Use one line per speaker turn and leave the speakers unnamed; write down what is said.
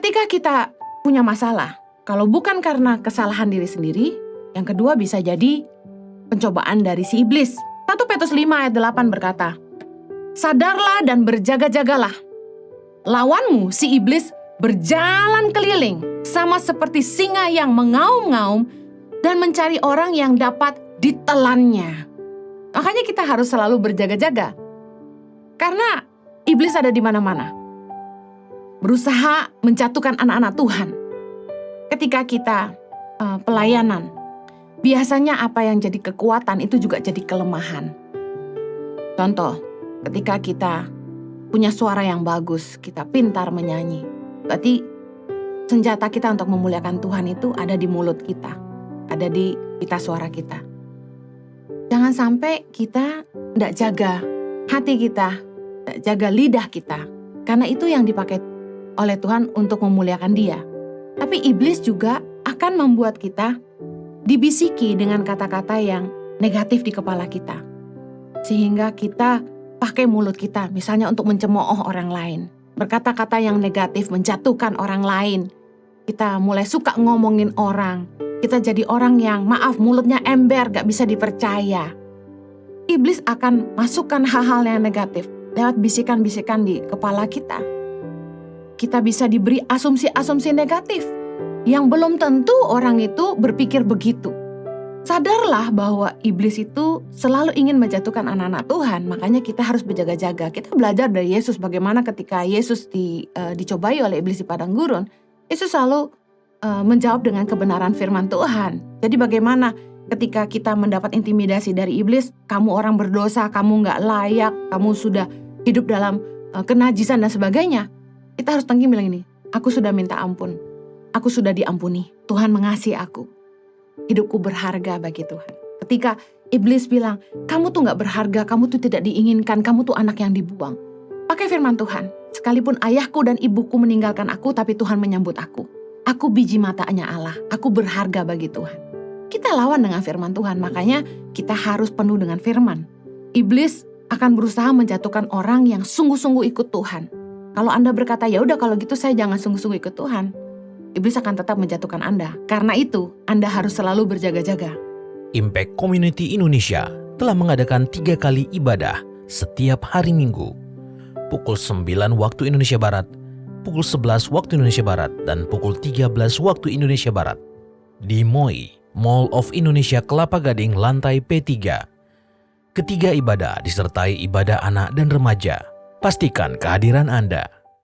Ketika kita punya masalah, kalau bukan karena kesalahan diri sendiri, yang kedua bisa jadi pencobaan dari si iblis. 1 Petrus 5 ayat 8 berkata, "Sadarlah dan berjaga-jagalah. Lawanmu si iblis berjalan keliling sama seperti singa yang mengaum-ngaum dan mencari orang yang dapat ditelannya." Makanya kita harus selalu berjaga-jaga. Karena iblis ada di mana-mana. Berusaha menjatuhkan anak-anak Tuhan. Ketika kita pelayanan, biasanya apa yang jadi kekuatan itu juga jadi kelemahan. Contoh, ketika kita punya suara yang bagus, kita pintar menyanyi. Berarti senjata kita untuk memuliakan Tuhan itu ada di mulut kita, ada di pita suara kita. Jangan sampai kita tidak jaga hati kita, tidak jaga lidah kita, karena itu yang dipakai oleh Tuhan untuk memuliakan Dia. Tapi iblis juga akan membuat kita dibisiki dengan kata-kata yang negatif di kepala kita. Sehingga kita pakai mulut kita misalnya untuk mencemooh orang lain. Berkata-kata yang negatif menjatuhkan orang lain. Kita mulai suka ngomongin orang. Kita jadi orang yang mulutnya ember, gak bisa dipercaya. Iblis akan masukkan hal-hal yang negatif lewat bisikan-bisikan di kepala kita. Kita bisa diberi asumsi-asumsi negatif yang belum tentu orang itu berpikir begitu. Sadarlah bahwa iblis itu selalu ingin menjatuhkan anak-anak Tuhan, makanya kita harus berjaga-jaga. Kita belajar dari Yesus bagaimana ketika Yesus dicobai oleh iblis di padang gurun, Yesus selalu menjawab dengan kebenaran firman Tuhan. Jadi bagaimana ketika kita mendapat intimidasi dari iblis, kamu orang berdosa, kamu gak layak, kamu sudah hidup dalam kenajisan dan sebagainya. Kita harus tanggi bilang ini, aku sudah minta ampun, aku sudah diampuni, Tuhan mengasihi aku, hidupku berharga bagi Tuhan. Ketika iblis bilang, kamu tuh gak berharga, kamu tuh tidak diinginkan, kamu tuh anak yang dibuang. Pakai firman Tuhan, sekalipun ayahku dan ibuku meninggalkan aku, tapi Tuhan menyambut aku. Aku biji matanya Allah, aku berharga bagi Tuhan. Kita lawan dengan firman Tuhan, makanya kita harus penuh dengan firman. Iblis akan berusaha menjatuhkan orang yang sungguh-sungguh ikut Tuhan. Kalau Anda berkata, ya udah kalau gitu saya jangan sungguh-sungguh ikut Tuhan, iblis akan tetap menjatuhkan Anda. Karena itu, Anda harus selalu berjaga-jaga.
Impact Community Indonesia telah mengadakan 3 kali ibadah setiap hari Minggu. Pukul 9 waktu Indonesia Barat, pukul 11 waktu Indonesia Barat, dan pukul 13 waktu Indonesia Barat. Di MOI, Mall of Indonesia Kelapa Gading, lantai P3. Ketiga ibadah disertai ibadah anak dan remaja. Pastikan kehadiran Anda.